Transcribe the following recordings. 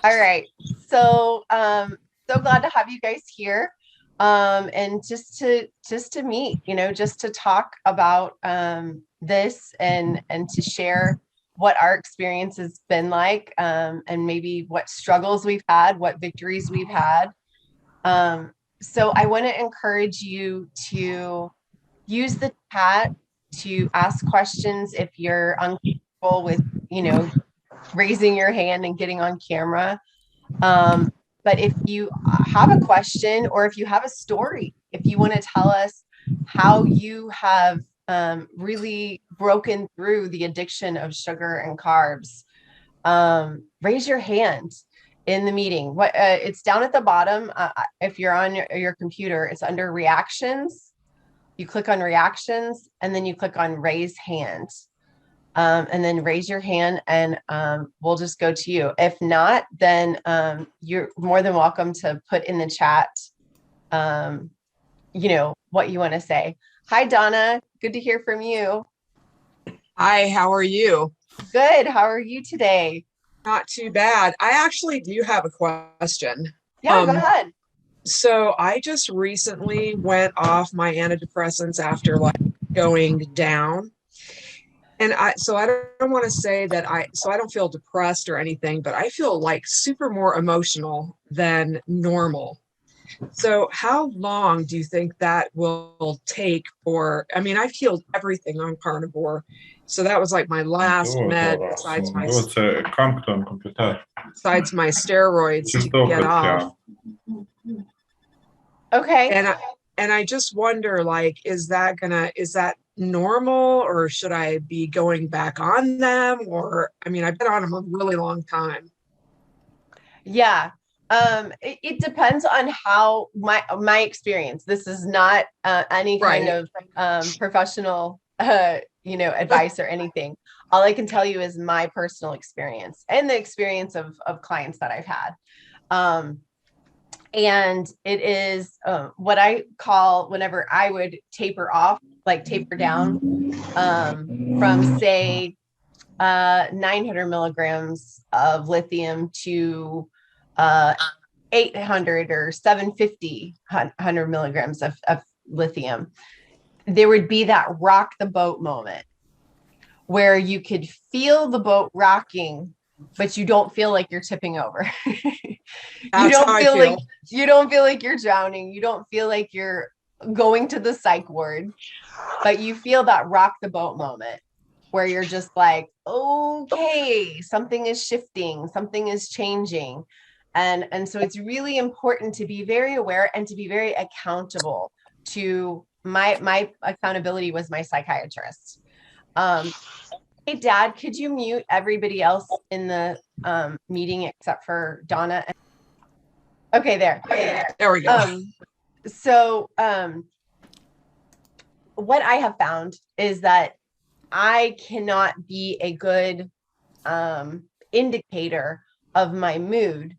All right. So, so glad to have you guys here. And just to meet, just to talk about this and to share what our experience has been like, and maybe what struggles we've had, what victories we've had. So I want to encourage you to use the chat to ask questions if you're uncomfortable with, you know, raising your hand and getting on camera. But if you have a question or if you have a story, if you want to tell us how you have really broken through the addiction of sugar and carbs, raise your hand in the meeting. It's down at the bottom. If you're on your computer, it's under reactions. You click on reactions and then you click on raise hand. And then raise your hand and we'll just go to you. If not, then you're more than welcome to put in the chat, what you want to say. Hi, Donna. Good to hear from you. Hi, how are you? Good. How are you today? Not too bad. I actually do have a question. Yeah, go Um, ahead. so I just recently went off my antidepressants after like going down. And I don't want to say that I don't feel depressed or anything, but I feel like super more emotional than normal. So how long do you think that will take for, I mean, I've healed everything on carnivore. So that was like my last med besides my steroids to get off. Okay. And I just wonder, like, is that normal, or should I be going back on them? Or I mean, I've been on them a really long time. Yeah. It depends on how my experience. This is not any kind Right. of professional advice or anything. All I can tell you is my personal experience and the experience of clients that I've had. And it is what I call, whenever I would taper off, like taper down, from say 900 milligrams of lithium to uh, 800 or 750 100 milligrams of lithium. There would be that rock the boat moment where you could feel the boat rocking, but you don't feel like you're tipping over. you That's how don't I feel like feel. you don't feel like you're drowning. You don't feel like you're going to the psych ward, but you feel that rock the boat moment where you're just like, okay, something is shifting, something is changing. And so it's really important to be very aware and to be very accountable to my accountability was my psychiatrist. Hey, Dad, could you mute everybody else in the meeting except for Donna? Okay, there. There we go. So what I have found is that I cannot be a good indicator of my mood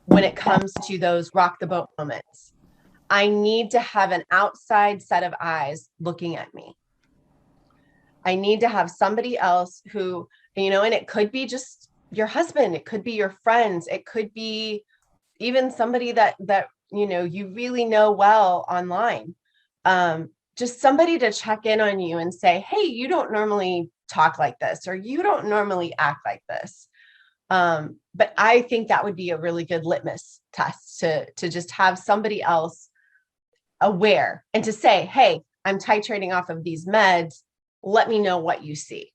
when it comes to those rock the boat moments. I need to have an outside set of eyes looking at me. I need to have somebody else who, and it could be just your husband, it could be your friends, it could be even somebody that you really know well online. Just somebody to check in on you and say, hey, you don't normally talk like this, or you don't normally act like this. But I think that would be a really good litmus test to just have somebody else aware and to say, hey, I'm titrating off of these meds. Let me know what you see.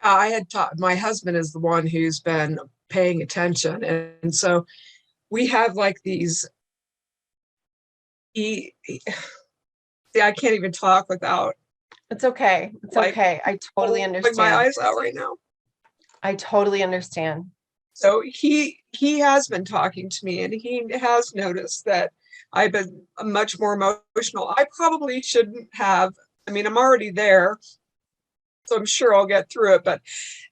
I had taught my husband is the one who's been paying attention. And so we have like these, see, I can't even talk without. It's okay. It's like, okay. I totally understand. my eyes out right now. I totally understand. So he has been talking to me, and he has noticed that I've been much more emotional. I probably shouldn't have. I mean, I'm already there, so I'm sure I'll get through it. But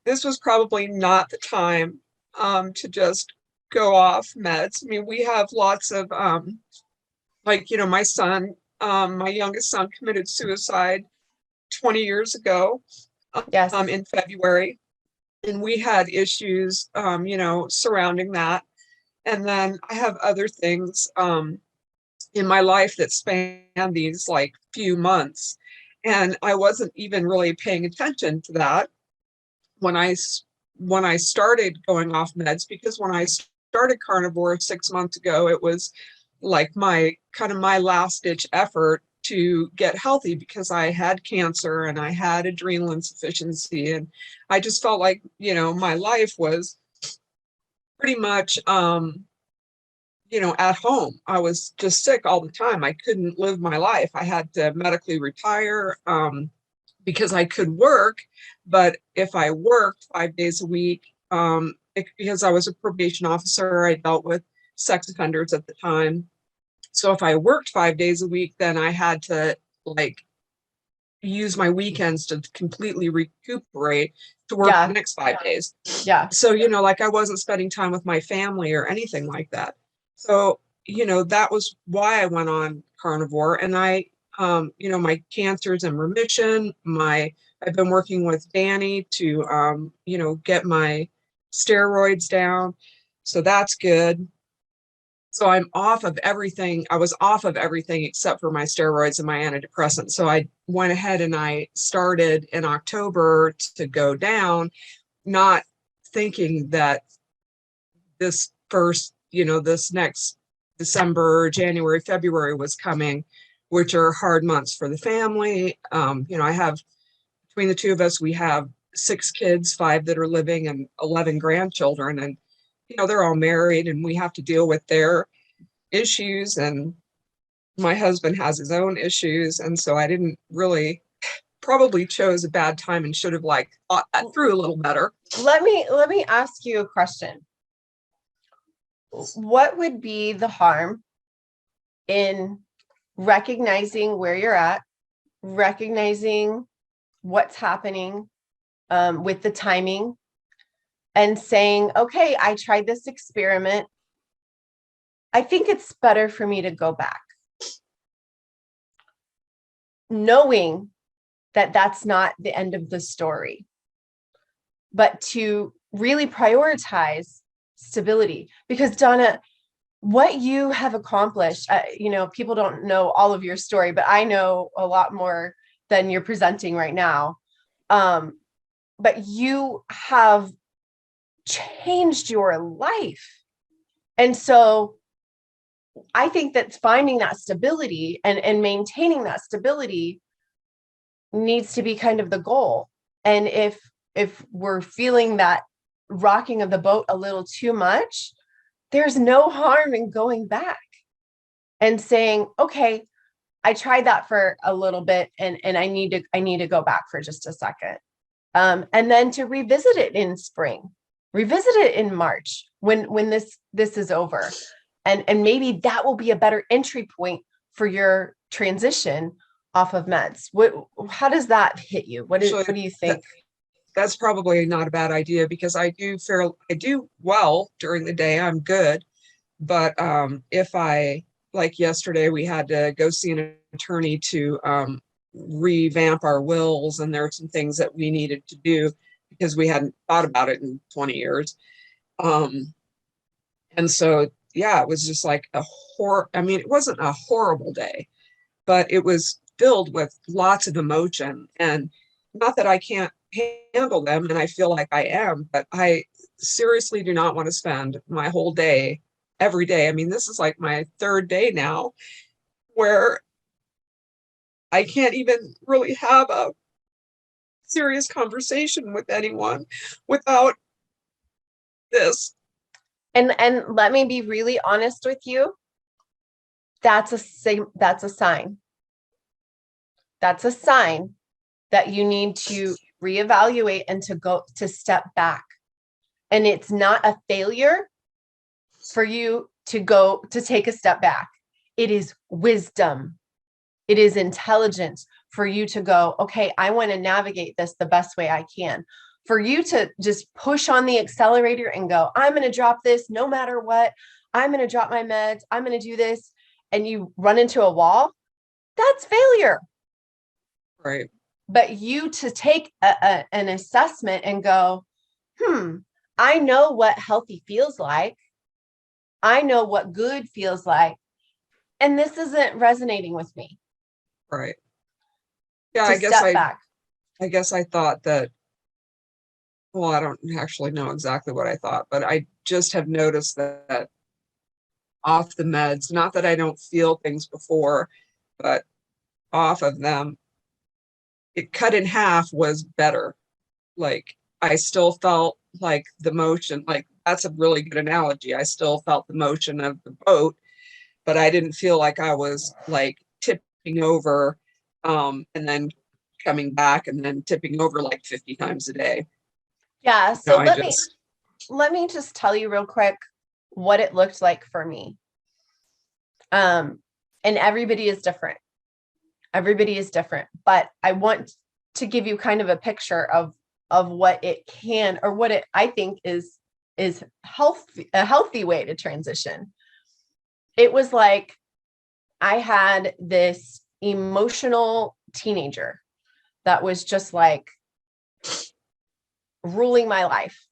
this was probably not the time to just go off meds. I mean, we have lots of my son, my youngest son, committed suicide 20 years ago Yes. in February. and we had issues, surrounding that. And then I have other things in my life that span these like few months. And I wasn't even really paying attention to that when I started going off meds, because when I started carnivore 6 months ago, it was like my last ditch effort to get healthy, because I had cancer and I had adrenal insufficiency, and I just felt like, my life was pretty much at home. I was just sick all the time. I couldn't live my life. I had to medically retire because I could work, but if I worked 5 days a week, because I was a probation officer, I dealt with sex offenders at the time. So if I worked 5 days a week, then I had to like use my weekends to completely recuperate to work the Yeah. next 5 days. Yeah. So, like I wasn't spending time with my family or anything like that. So, that was why I went on carnivore. And my cancer's in remission. I've been working with Danny to, get my steroids down. So that's good. So I'm off of everything. I was off of everything except for my steroids and my antidepressants. So I went ahead and I started in October to go down, not thinking that this next December, January, February was coming, which are hard months for the family. I have, between the two of us, we have 6 kids, 5 that are living and 11 grandchildren. And, they're all married and we have to deal with their issues. And my husband has his own issues. And so I didn't really, probably chose a bad time and should have like thought that through a little better. Let me ask you a question. What would be the harm in recognizing where you're at, recognizing what's happening with the timing, and saying, okay, I tried this experiment. I think it's better for me to go back. Knowing that that's not the end of the story, but to really prioritize stability. Because Donna, what you have accomplished, people don't know all of your story, but I know a lot more than you're presenting right now. But you have changed your life. And so I think that finding that stability and maintaining that stability needs to be kind of the goal. And if we're feeling that rocking of the boat a little too much, there's no harm in going back and saying, okay, I tried that for a little bit and I need to go back for just a second. And then to revisit it in spring, revisit it in March when this is over. And maybe that will be a better entry point for your transition off of meds. How does that hit you? What do you think? That's probably not a bad idea, because I do well during the day. I'm good. But if like yesterday, we had to go see an attorney to revamp our wills, and there were some things that we needed to do because we hadn't thought about it in 20 years. And so, yeah, it was just like it wasn't a horrible day, but it was filled with lots of emotion. And not that I can't handle them, and I feel like I am, but I seriously do not want to spend my whole day every day. I mean, this is like my 3rd day now where I can't even really have a serious conversation with anyone without this. And let me be really honest with you. That's a sign. That's a sign that you need to reevaluate and to step back. And it's not a failure for you to take a step back. It is wisdom. It is intelligence for you to go, okay, I want to navigate this the best way I can. For you to just push on the accelerator and go, I'm going to drop this no matter what. I'm going to drop my meds. I'm going to do this. And you run into a wall. That's failure. Right. But you to take an assessment and go, I know what healthy feels like. I know what good feels like. And this isn't resonating with me. Right. Yeah, To step back. I guess I thought that, well, I don't actually know exactly what I thought, but I just have noticed that off the meds, not that I don't feel things before, but off of them, it cut in half was better. Like I still felt like the motion, like that's a really good analogy. I still felt the motion of the boat, but I didn't feel like I was like tipping over and then coming back and then tipping over like 50 times a day. Yeah. You know, So I just, let me just tell you real quick what it looked like for me. And everybody is different. Everybody is different, but I want to give you kind of a picture of what it can, or what it I think is healthy, a healthy way to transition. It was like I had this emotional teenager that was just like ruling my life,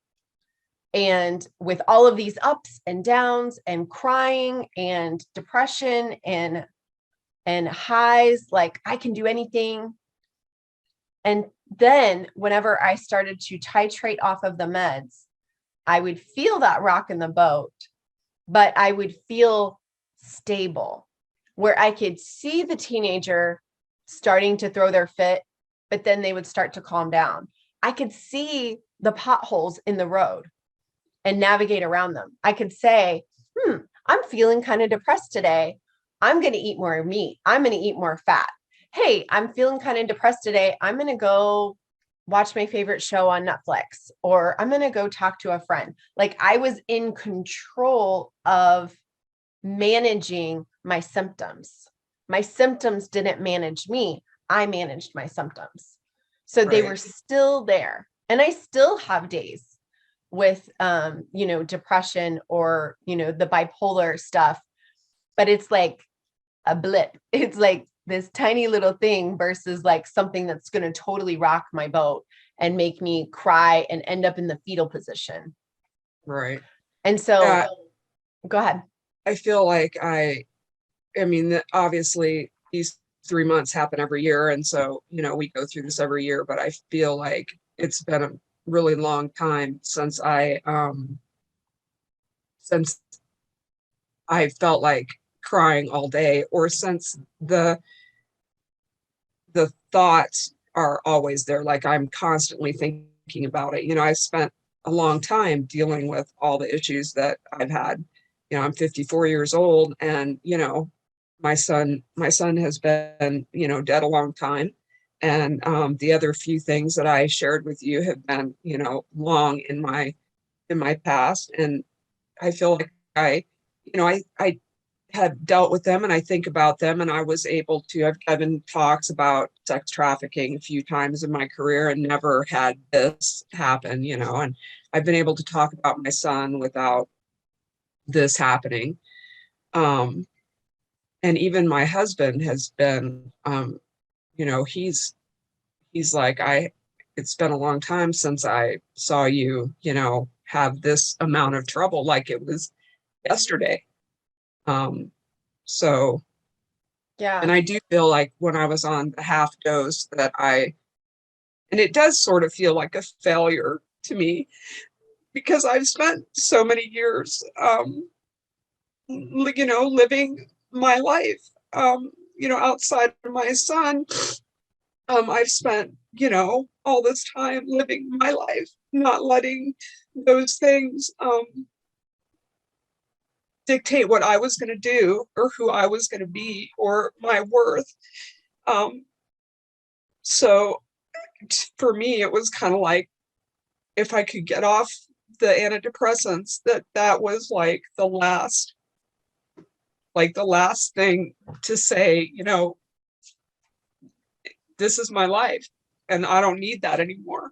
and with all of these ups and downs and crying and depression and highs, like I can do anything. And then whenever I started to titrate off of the meds, I would feel that rock in the boat, but I would feel stable, where I could see the teenager starting to throw their fit, but then they would start to calm down. I could see the potholes in the road and navigate around them. I could say, I'm feeling kind of depressed today. I'm going to eat more meat. I'm going to eat more fat. Hey, I'm feeling kind of depressed today. I'm going to go watch my favorite show on Netflix, or I'm going to go talk to a friend. Like I was in control of managing my symptoms. My symptoms didn't manage me. I managed my symptoms. So they were right, still there. And I still have days with depression, or the bipolar stuff, but it's like a blip. It's like this tiny little thing versus like something that's going to totally rock my boat and make me cry and end up in the fetal position. right. And so Yeah, go ahead. I feel like I mean, obviously these 3 months happen every year. And so, you know, we go through this every year, but I feel like it's been a really long time since I felt like crying all day, or since the thoughts are always there. Like I'm constantly thinking about it. You know, I spent a long time dealing with all the issues that I've had. You know, I'm 54 years old, and you know, my son has been, you know, dead a long time. And the other few things that I shared with you have been, you know, long in my past. And I feel like I have dealt with them and I think about them, and I was able to, I've given talks about sex trafficking a few times in my career and never had this happen, you know, and I've been able to talk about my son without this happening. Um, and even my husband has been, you know, he's like, it's been a long time since I saw you, you know, have this amount of trouble, like it was yesterday. Um, so, and Yeah. I do feel like when I was on the half dose that and it does sort of feel like a failure to me because I've spent so many years, you know, living my life, you know, outside of my son. I've spent, you know, all this time living my life, not letting those things, dictate what I was going to do or who I was going to be or my worth. Um, so for me, it was kind of like if I could get off the antidepressants, that was like the last thing to say, you know, this is my life and I don't need that anymore.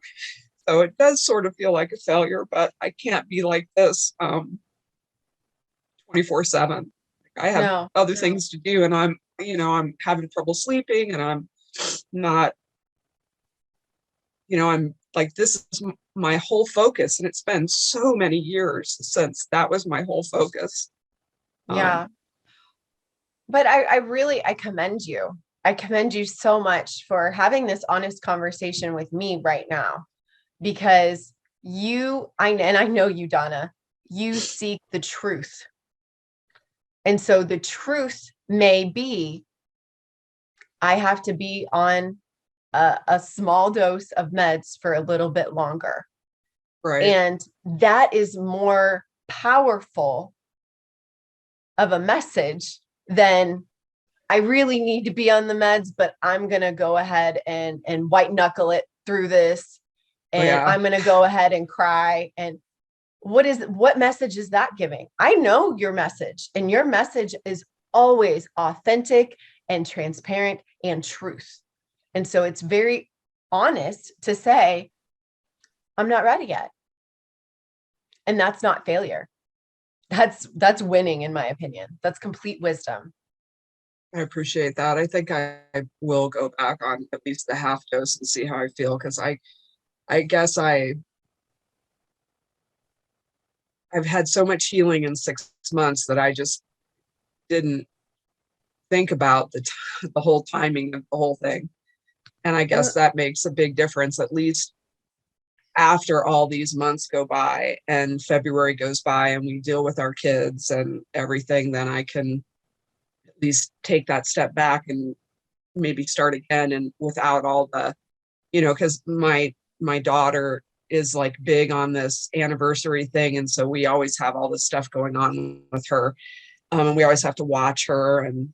So it does sort of feel like a failure, but I can't be like this 24/7. I have No. other things to do, and I'm, you know, I'm having trouble sleeping, and I'm not, you know, I'm like, this is my whole focus. And it's been so many years since that was my whole focus. Yeah. But I really, I commend you. I commend you so much for having this honest conversation with me right now, because and I know you, Donna, you seek the truth. And so the truth may be, I have to be on a small dose of meds for a little bit longer. Right. And that is more powerful of a message than I really need to be on the meds, but I'm going to go ahead and white knuckle it through this. And Yeah. I'm going to go ahead and cry. And what message is that giving? I know your message, and your message is always authentic and transparent and truth. And so it's very honest to say, I'm not ready yet. And that's not failure. That's winning, in my opinion. That's complete wisdom. I appreciate that. I think I will go back on at least the half dose and see how I feel, because I guess I've had so much healing in 6 months that I just didn't think about the whole timing of the whole thing. And I guess that makes a big difference, at least after all these months go by and February goes by and we deal with our kids and everything, then I can at least take that step back and maybe start again, and without all the, because my daughter is like big on this anniversary thing, and so we always have all this stuff going on with her, and we always have to watch her, and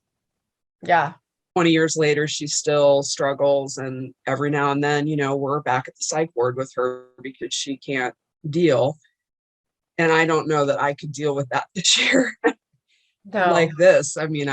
Yeah. 20 years later she still struggles, and every now and then we're back at the psych ward with her because she can't deal, and I don't know that I could deal with that this year. Like No. this, I mean,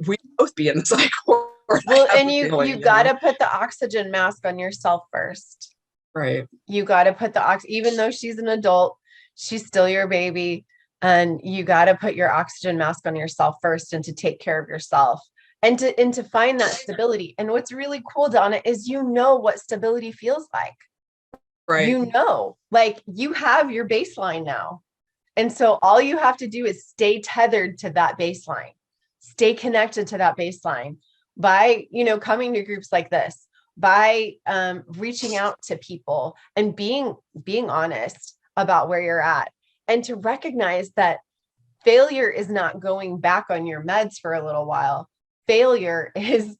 we both be in the psych ward. Well, and you got to put the oxygen mask on yourself first. Right. You got to put even though she's an adult, she's still your baby, and you got to put your oxygen mask on yourself first, and to take care of yourself, and to find that stability. And what's really cool, Donna, is what stability feels like. Right. Like you have your baseline now. And so all you have to do is stay tethered to that baseline, stay connected to that baseline by, coming to groups like this, by reaching out to people and being honest about where you're at, and to recognize that failure is not going back on your meds for a little while. Failure is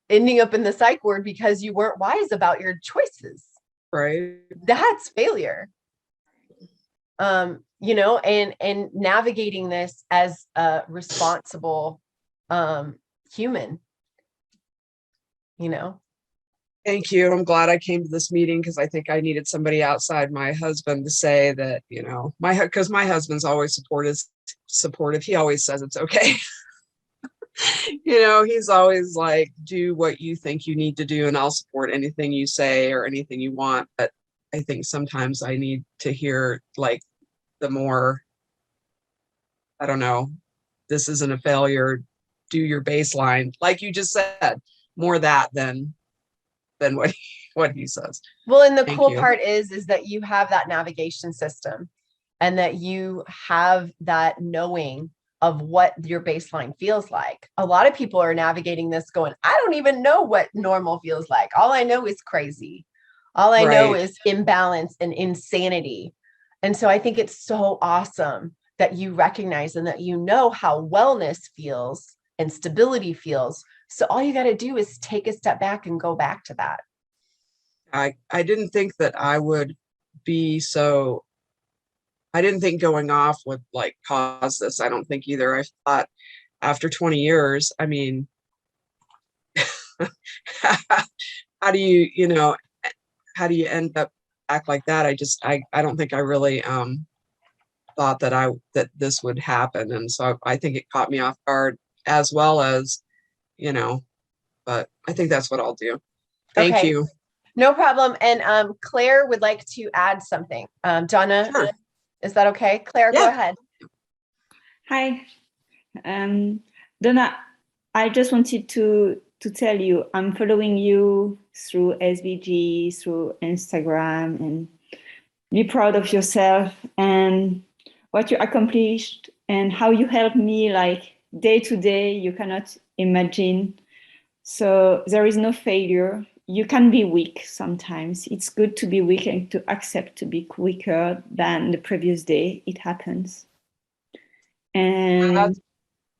ending up in the psych ward because you weren't wise about your choices. Right. That's failure. And navigating this as a responsible human, Thank you. I'm glad I came to this meeting, because I think I needed somebody outside my husband to say that, because my husband's always supportive. He always says it's okay. He's always like, do what you think you need to do, and I'll support anything you say or anything you want. But I think sometimes I need to hear like the more, I don't know, this isn't a failure, do your baseline, like you just said, more that than what he says. Well, and the Thank cool you. part is that you have that navigation system, and that you have that knowing of what your baseline feels like. A lot of people are navigating this going, I don't even know what normal feels like. All I know is crazy. All I know is imbalance and insanity. And so I think it's so awesome that you recognize and that how wellness feels and stability feels. So all you got to do is take a step back and go back to that. I didn't think that I would be so, I didn't think going off would like cause this. I don't think either. I thought after 20 years, I mean, how do how do you end up act like that? I don't think I really thought that this would happen. And so I think it caught me off guard, as well as, but I think that's what I'll do. Thank you. No problem. And Claire would like to add something. Donna, Sure. Is that okay? Claire, Yeah. Go ahead. Hi. Donna, I just wanted to tell you I'm following you through SVG, through Instagram, and be proud of yourself and what you accomplished and how you help me like day to day. You cannot imagine. So there is no failure. You can be weak sometimes. It's good to be weak and to accept to be weaker than the previous day. It happens. And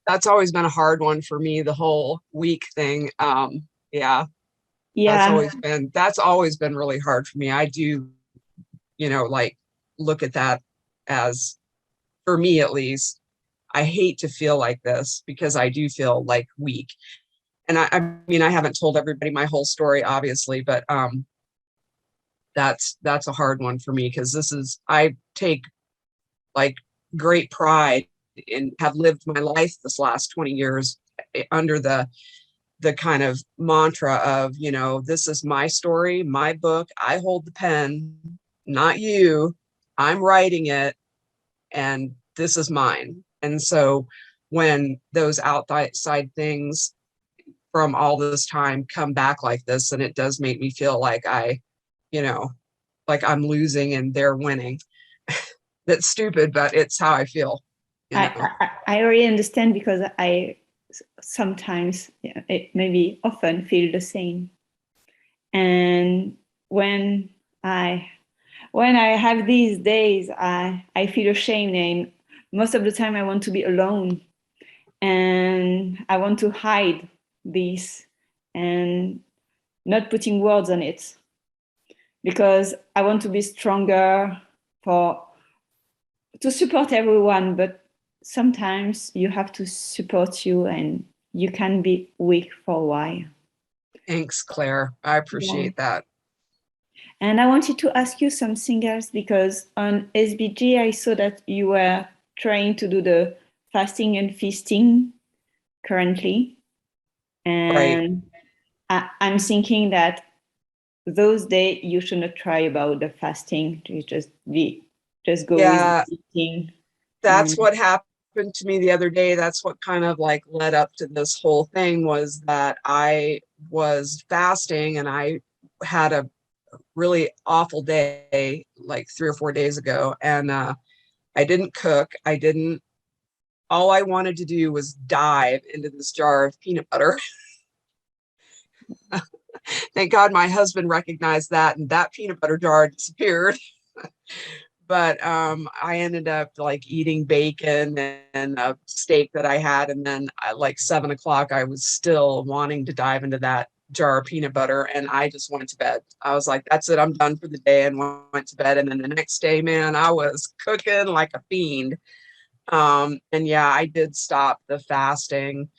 That's always been a hard one for me, the whole week thing. Yeah, yeah, that's always been really hard for me. I do, like look at that as, for me at least, I hate to feel like this because I do feel like weak. And I mean, I haven't told everybody my whole story, obviously, but that's a hard one for me because I take like great pride in have lived my life this last 20 years under the kind of mantra of, this is my story, my book, I hold the pen, not you, I'm writing it, and this is mine. And so when those outside things from all this time come back like this, and it does make me feel like like I'm losing and they're winning. That's stupid, but it's how I feel. I really understand because I sometimes, maybe often feel the same. And when I have these days, I feel ashamed, and most of the time I want to be alone, and I want to hide this and not putting words on it because I want to be stronger to support everyone, but sometimes you have to support you and you can be weak for a while. Thanks, Claire. I appreciate that. And I wanted to ask you something else because on SBG, I saw that you were trying to do the fasting and feasting currently. And right. I'm thinking that those days you should not try about the fasting. You just go with eating. That's what happened to me the other day. That's what kind of like led up to this whole thing, was that I was fasting and I had a really awful day like 3 or 4 days ago, and I didn't cook. All I wanted to do was dive into this jar of peanut butter. Thank God my husband recognized that, and that peanut butter jar disappeared. But I ended up like eating bacon and a steak that I had, and then at like 7 o'clock I was still wanting to dive into that jar of peanut butter, and I just went to bed. I was like, that's it, I'm done for the day, and went to bed. And then the next day, man, I was cooking like a fiend. And yeah, I did stop the fasting.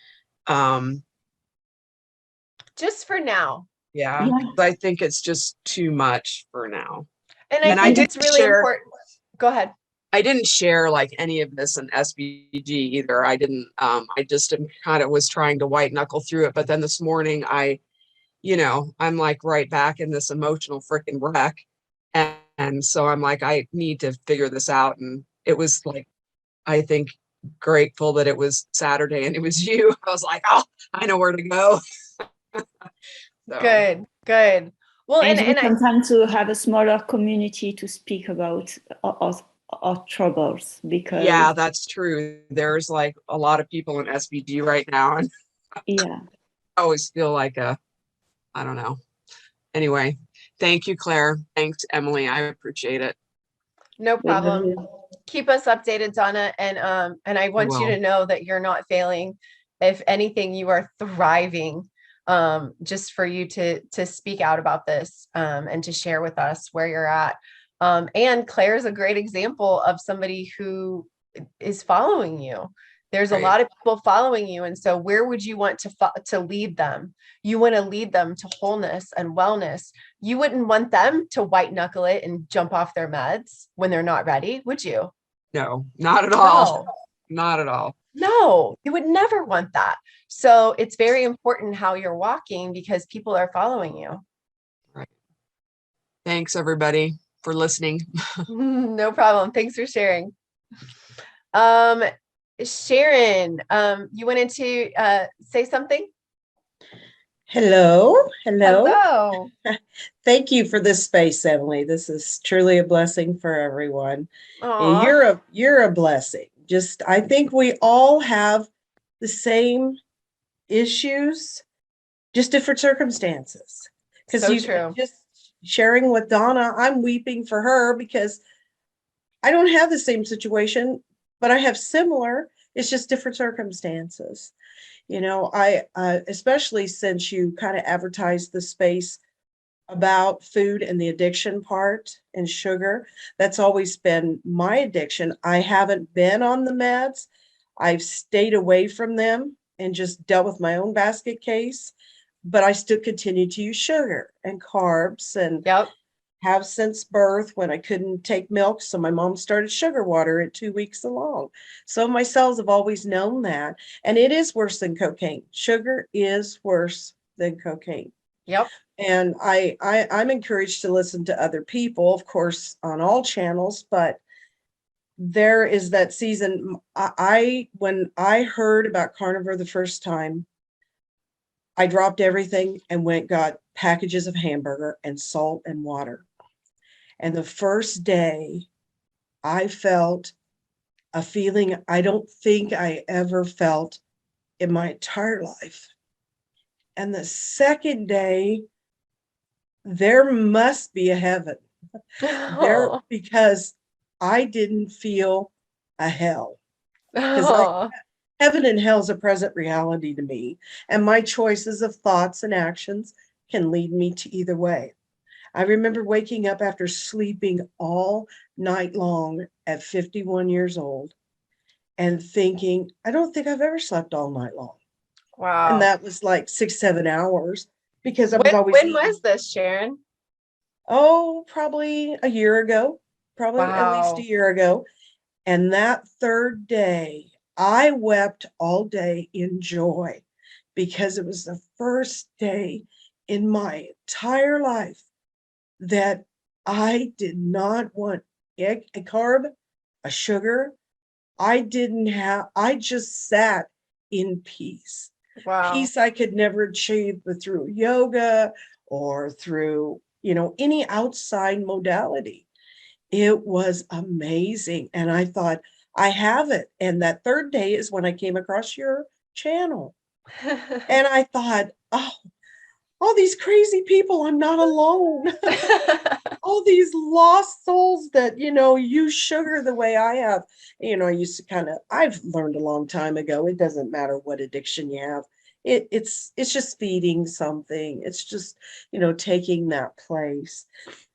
Just for now. Yeah. I think it's just too much for now. And I think it's really important. Go ahead. I didn't share like any of this in SBG either. I didn't, I just kind of was trying to white knuckle through it. But then this morning I'm like right back in this emotional freaking wreck. And so I'm like, I need to figure this out. And it was like, I think, grateful that it was Saturday and it was you. I was like, oh, I know where to go. So. Good. Well, and sometimes to have a smaller community to speak about our troubles, because that's true. There's like a lot of people in SBG right now, and I always feel like I don't know. Anyway, thank you, Claire. Thanks, Emily. I appreciate it. No problem. Keep us updated, Donna, and I want you to know that you're not failing. If anything, you are thriving. Just for you to speak out about this and to share with us where you're at. And Claire's a great example of somebody who is following you. There's a lot of people following you. And so where would you want to lead them? You want to lead them to wholeness and wellness. You wouldn't want them to white knuckle it and jump off their meds when they're not ready, would you? No, not at all. Not at all. No, you would never want that. So it's very important how you're walking because people are following you. Right. Thanks, everybody, for listening. No problem. Thanks for sharing. Sharon, you wanted to say something? Hello. Hello. Hello. Thank you for this space, Emily. This is truly a blessing for everyone. Aw, You're a blessing. Just I think we all have the same issues, just different circumstances. Because so you true. just sharing with Donna, I'm weeping for her because I don't have the same situation, but I have similar. It's just different circumstances. I especially since you kind of advertised the space about food and the addiction part and sugar. That's always been my addiction. I haven't been on the meds. I've stayed away from them and just dealt with my own basket case, but I still continue to use sugar and carbs and Yep. have since birth when I couldn't take milk. So my mom started sugar water at 2 weeks along. So my cells have always known that. And it is worse than cocaine. Sugar is worse than cocaine. Yep. And I'm encouraged to listen to other people, of course, on all channels, but there is that season. When I heard about carnivore the first time, I dropped everything and got packages of hamburger and salt and water. And the first day I felt a feeling I don't think I ever felt in my entire life. And the second day, there must be a heaven there Oh, because I didn't feel a hell. Because oh, heaven and hell is a present reality to me, and my choices of thoughts and actions can lead me to either way. I remember waking up after sleeping all night long at 51 years old and thinking, I don't think I've ever slept all night long. And wow. that was like 6, 7 hours because I was When always when eating. was this, Sharon? Oh, probably a year ago, probably at least a Wow. year ago. And that third day, I wept all day in joy because it was the first day in my entire life that I did not want a carb, a sugar. I just sat in peace. Wow. Peace I could never achieve through yoga or through, any outside modality. It was amazing. And I thought, I have it. And that third day is when I came across your channel. And I thought, oh, all these crazy people, I'm not alone. All these lost souls that, use sugar the way I have. I used to I've learned a long time ago, it doesn't matter what addiction you have. It's just feeding something. It's just, taking that place.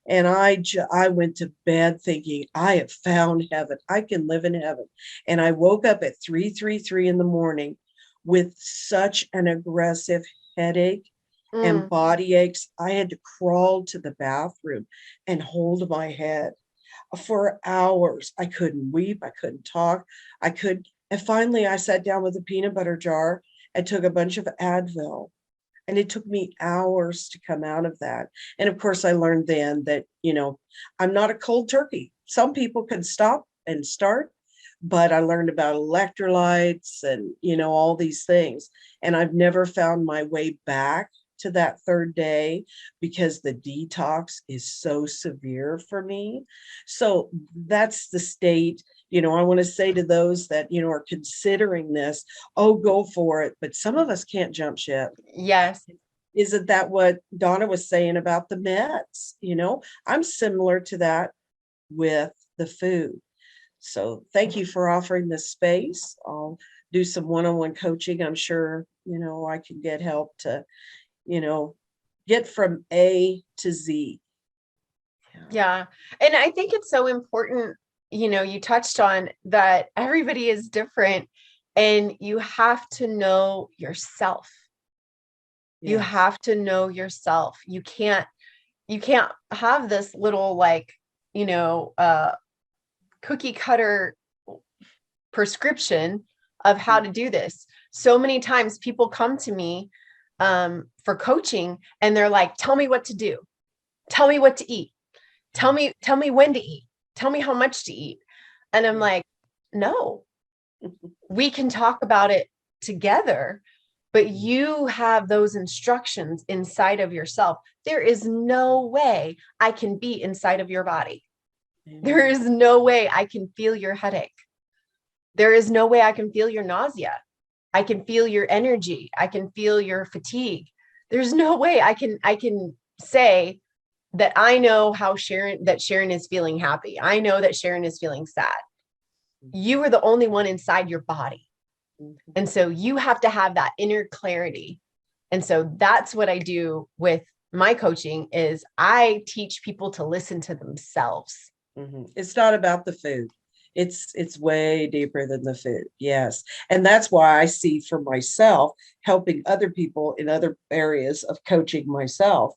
And I went to bed thinking, I have found heaven. I can live in heaven. And I woke up at 3:33 in the morning with such an aggressive headache and Mm, body aches. I had to crawl to the bathroom and hold my head for hours. I couldn't weep. I couldn't talk. And finally I sat down with a peanut butter jar and took a bunch of Advil. And it took me hours to come out of that. And of course, I learned then that, I'm not a cold turkey. Some people can stop and start, but I learned about electrolytes and, all these things. And I've never found my way back to that third day because the detox is so severe for me. So that's the state. I want to say to those that, are considering this, oh, go for it. But some of us can't jump ship. yes. Isn't that what Donna was saying about the meds? I'm similar to that with the food. So thank you for offering this space. I'll do some one-on-one coaching. I'm sure, I can get help to, you know, get from A to Z. Yeah. Yeah. And I think it's so important, you touched on that everybody is different and you have to know yourself. You Yes. have to know yourself. You can't have this little like, cookie cutter prescription of how to do this. So many times people come to me for coaching and they're like, tell me what to do. Tell me what to eat. Tell me when to eat. Tell me how much to eat. And I'm like, no, we can talk about it together. but you have those instructions inside of yourself. There is no way I can be inside of your body. There is no way I can feel your headache. There is no way I can feel your nausea. I can feel your energy. I can feel your fatigue. There's no way I can say that I know how Sharon is feeling happy. I know that Sharon is feeling sad. You are the only one inside your body. And so you have to have that inner clarity. And so that's what I do with my coaching is I teach people to listen to themselves. It's not about the food. It's way deeper than the food. Yes. And that's why I see for myself helping other people in other areas of coaching myself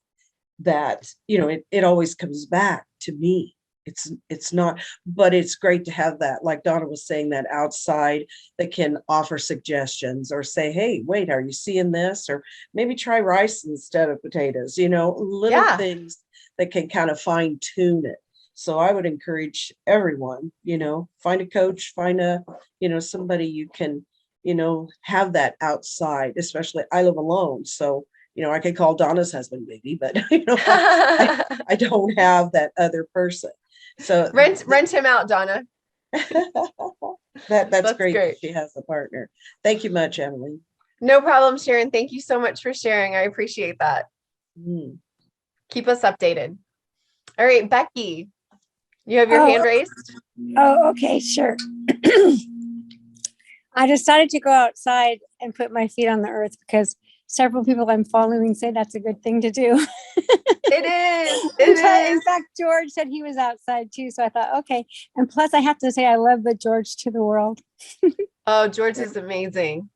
that, it always comes back to me. It's not, but it's great to have that, like Donna was saying, that outside that can offer suggestions or say, hey, wait, are you seeing this? Or maybe try rice instead of potatoes, little things that can kind of fine tune it. So I would encourage everyone, find a coach, find somebody you can, have that outside, especially I live alone. So, I could call Donna's husband maybe, but, I don't have that other person. So rent him out, Donna. that's great. That she has a partner. Thank you much, Emily. No problem, Sharon. Thank you so much for sharing. I appreciate that. Keep us updated. All right, Becky, you have your hand raised? Oh, okay, sure. I decided to go outside and put my feet on the earth because several people I'm following say that's a good thing to do. It is. In fact, George said he was outside too. So I thought, okay. And plus I have to say, I love the George to the world. Oh, George is amazing.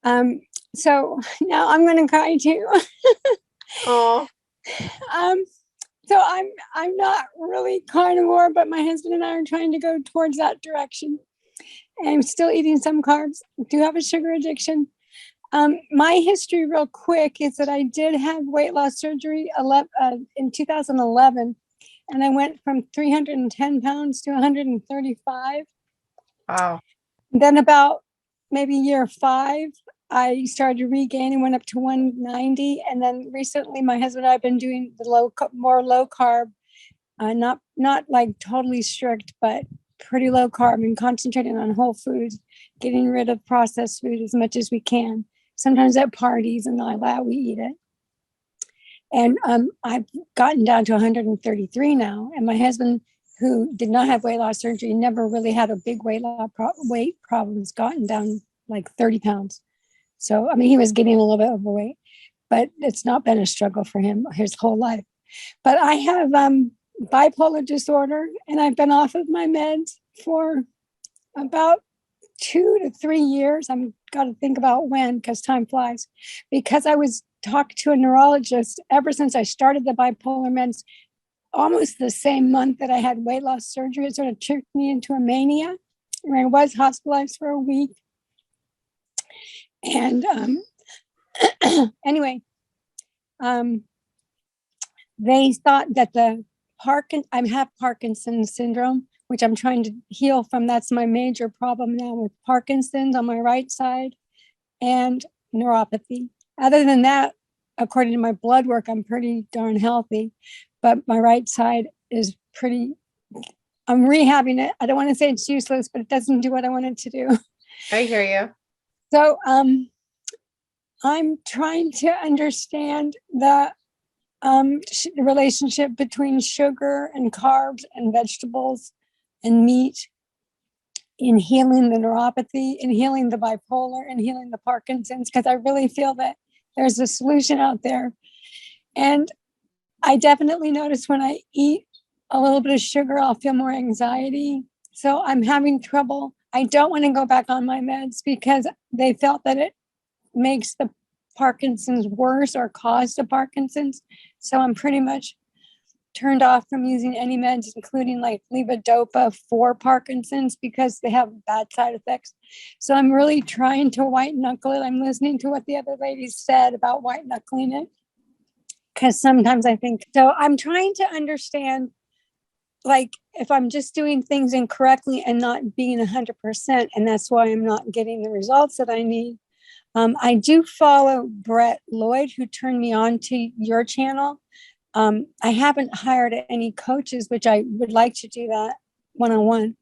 So now I'm going to cry too. Oh. So I'm not really carnivore, but my husband and I are trying to go towards that direction. And I'm still eating some carbs. Do have a sugar addiction. My history real quick is that I did have weight loss surgery in 2011, and I went from 310 pounds to 135. Wow. Then about maybe year 5, I started to regain and went up to 190. And then recently my husband and I have been doing the more low carb, not like totally strict, but pretty low carb and concentrating on whole foods, getting rid of processed food as much as we can. Sometimes at parties and all that, we eat it. And I've gotten down to 133 now. And my husband, who did not have weight loss surgery, never really had a big weight problems, gotten down like 30 pounds. So, I mean, he was getting a little bit overweight, but it's not been a struggle for him his whole life. But I have bipolar disorder, and I've been off of my meds for about 2 to 3 years. I'm got to think about when, because time flies. Because I was talked to a neurologist ever since I started the bipolar meds, almost the same month that I had weight loss surgery. It sort of tricked me into a mania, where I was hospitalized for a week. And anyway, they thought that I have Parkinson's syndrome, which I'm trying to heal from. That's my major problem now, with Parkinson's on my right side and neuropathy. Other than that, according to my blood work, I'm pretty darn healthy, but my right side is I'm rehabbing it. I don't want to say it's useless, but it doesn't do what I want it to do. I hear you. So I'm trying to understand the relationship between sugar and carbs and vegetables and meat in healing the neuropathy, in healing the bipolar, and healing the Parkinson's, because I really feel that there's a solution out there. And I definitely notice when I eat a little bit of sugar, I'll feel more anxiety. So I'm having trouble. I don't want to go back on my meds because they felt that it makes the Parkinson's worse or cause the Parkinson's. So I'm pretty much turned off from using any meds, including like levodopa for Parkinson's, because they have bad side effects. So I'm really trying to white knuckle it. I'm listening to what the other ladies said about white knuckling it, because sometimes I think, so I'm trying to understand, like, if I'm just doing things incorrectly and not being 100%, and that's why I'm not getting the results that I need. I do follow Brett Lloyd, who turned me on to your channel. I haven't hired any coaches, which I would like to do that one-on-one.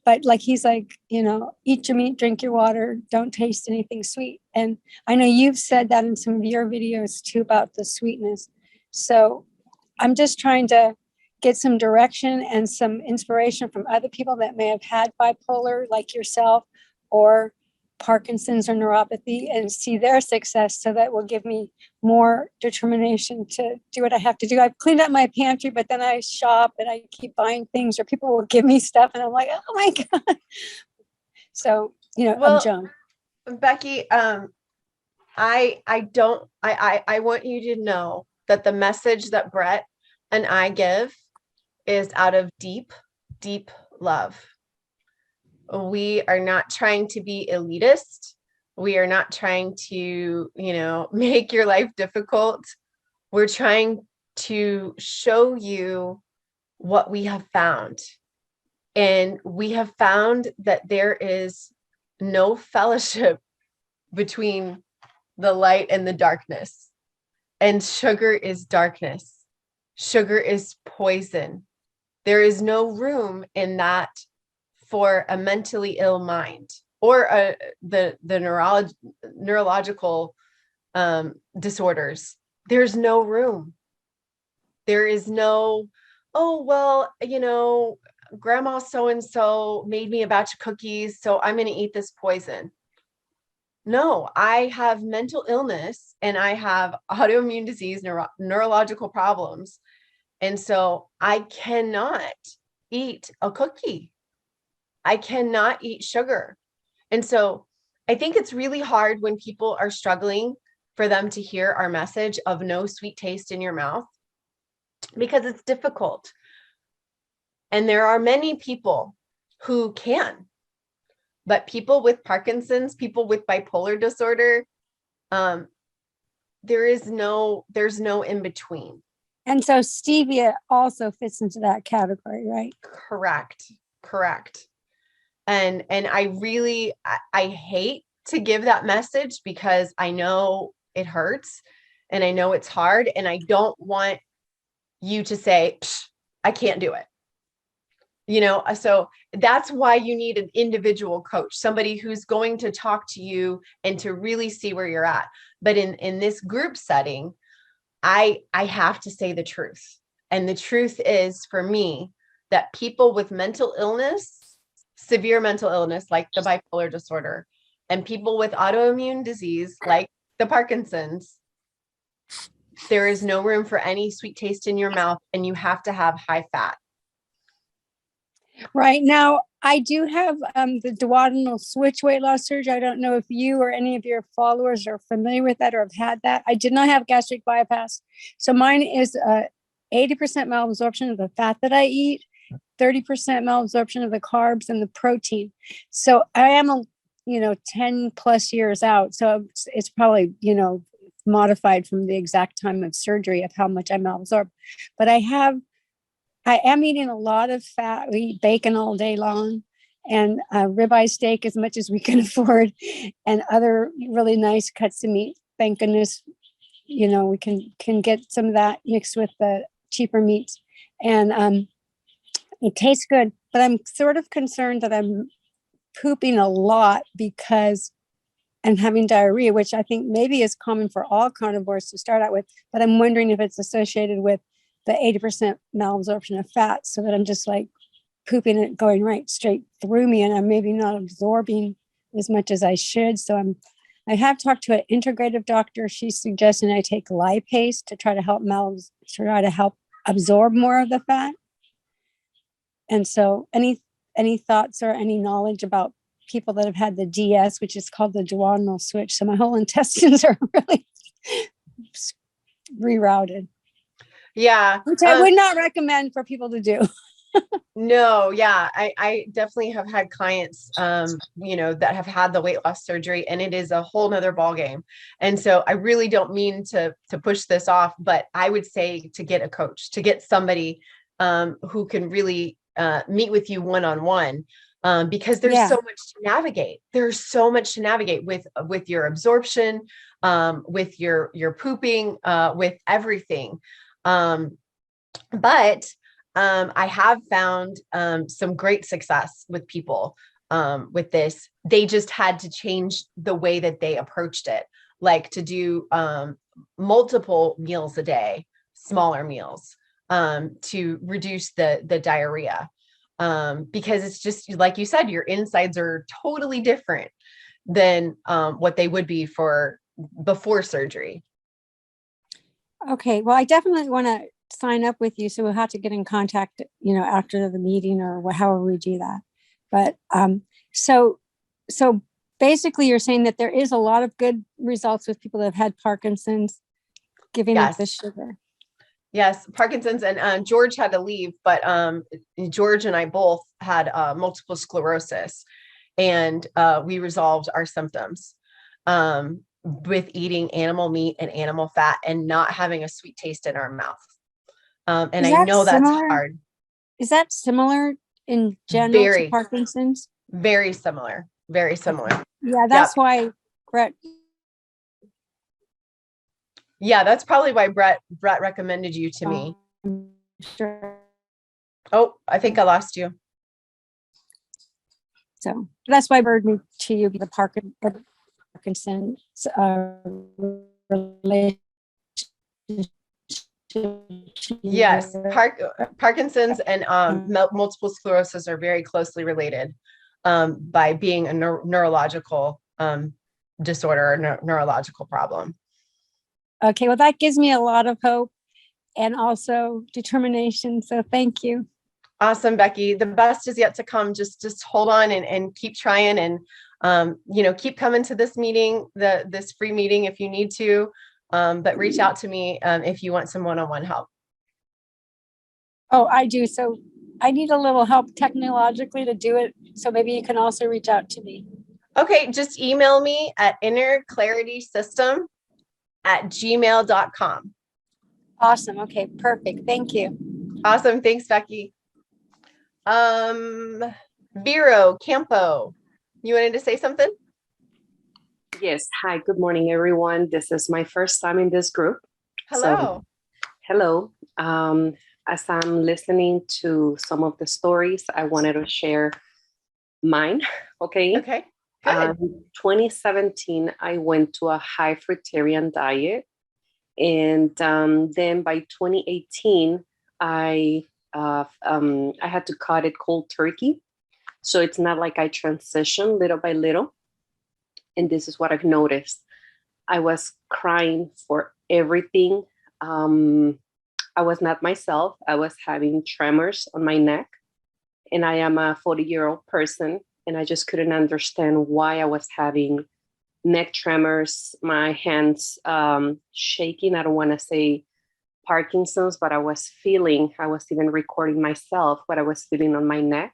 But like, he's like, eat your meat, drink your water, don't taste anything sweet. And I know you've said that in some of your videos too, about the sweetness. So I'm just trying to get some direction and some inspiration from other people that may have had bipolar like yourself, or Parkinson's or neuropathy, and see their success. So that will give me more determination to do what I have to do. I've cleaned up my pantry, but then I shop and I keep buying things, or people will give me stuff and I'm like, oh my God. So, Well, I'm Joan. Becky, I want you to know that the message that Brett and I give is out of deep, deep love. We are not trying to be elitist. We are not trying to, make your life difficult. We're trying to show you what we have found. And we have found that there is no fellowship between the light and the darkness. And sugar is darkness. Sugar is poison. There is no room in that for a mentally ill mind, or the neurological disorders. There's no room. There is no, oh, well, grandma so-and-so made me a batch of cookies, so I'm going to eat this poison. No, I have mental illness and I have autoimmune disease, neurological problems. And so I cannot eat a cookie. I cannot eat sugar. And so I think it's really hard when people are struggling for them to hear our message of no sweet taste in your mouth, because it's difficult. And there are many people who can, but people with Parkinson's, people with bipolar disorder, there's no in between. And so stevia also fits into that category, right? Correct. And I hate to give that message, because I know it hurts and I know it's hard, and I don't want you to say, I can't do it. So that's why you need an individual coach, somebody who's going to talk to you and to really see where you're at. But in this group setting, I have to say the truth. And the truth is, for me, that people with mental illness, severe mental illness, like the bipolar disorder, and people with autoimmune disease, like the Parkinson's, there is no room for any sweet taste in your mouth, and you have to have high fat. Right. Now, I do have the duodenal switch weight loss surgery. I don't know if you or any of your followers are familiar with that or have had that. I did not have gastric bypass. So mine is 80% malabsorption of the fat that I eat, 30% malabsorption of the carbs and the protein. So I am 10 plus years out. So it's probably, modified from the exact time of surgery of how much I malabsorb. But I am eating a lot of fat. We eat bacon all day long, and ribeye steak as much as we can afford, and other really nice cuts of meat. Thank goodness, we can get some of that mixed with the cheaper meats, and it tastes good. But I'm sort of concerned that I'm pooping a lot because I'm having diarrhea, which I think maybe is common for all carnivores to start out with. But I'm wondering if it's associated with the 80% malabsorption of fat, so that I'm just like pooping it going right straight through me, and I'm maybe not absorbing as much as I should. So I have talked to an integrative doctor. She's suggesting I take lipase to try to help absorb more of the fat. And so any thoughts or any knowledge about people that have had the DS, which is called the duodenal switch? So my whole intestines are really rerouted. Yeah. Which I would not recommend for people to do. No, yeah. I definitely have had clients, that have had the weight loss surgery, and it is a whole nother ballgame. And so I really don't mean to push this off, but I would say to get a coach, to get somebody who can really meet with you one-on-one. because there's Yeah. so much to navigate. There's so much to navigate with your absorption, with your pooping, with everything. But I have found some great success with people with this. They just had to change the way that they approached it, like to do multiple meals a day, smaller meals, to reduce the diarrhea. Because it's just like you said, your insides are totally different than what they would be for before surgery. Okay. Well, I definitely want to sign up with you. So we'll have to get in contact, after the meeting or however we do that. But so basically you're saying that there is a lot of good results with people that have had Parkinson's giving up the sugar. Yes, Parkinson's, and George had to leave, but George and I both had multiple sclerosis, and we resolved our symptoms with eating animal meat and animal fat and not having a sweet taste in our mouth. And I know that's hard. Is that similar in general to Parkinson's? Very similar. Very similar. Yeah, that's why Brett. Yeah, that's probably why Brett recommended you to me. Sure. Oh, I think I lost you. So that's why I referred me to you, the Parkinson's relationship. Yes, Parkinson's and multiple sclerosis are very closely related by being a neurological disorder or neurological problem. Okay, well, that gives me a lot of hope and also determination. So thank you. Awesome, Becky. The best is yet to come. Just hold on and keep trying, and keep coming to this meeting, this free meeting if you need to. But reach out to me if you want some one-on-one help. Oh, I do. So I need a little help technologically to do it. So maybe you can also reach out to me. Okay, just email me at innerclaritysystem@gmail.com. Awesome. Okay, perfect. Thank you. Awesome. Thanks, Becky. Vero Campo, you wanted to say something? Yes. Hi, good morning, everyone. This is my first time in this group. Hello. Hello. As I'm listening to some of the stories, I wanted to share mine. Okay. Okay. Good. 2017, I went to a high fruitarian diet. And then by 2018, I had to cut it cold turkey. So it's not like I transitioned little by little. And this is what I've noticed. I was crying for everything. I was not myself. I was having tremors on my neck. And I am a 40-year-old person. And I just couldn't understand why I was having neck tremors, my hands shaking. I don't want to say Parkinson's, but I was even recording myself what I was feeling on my neck.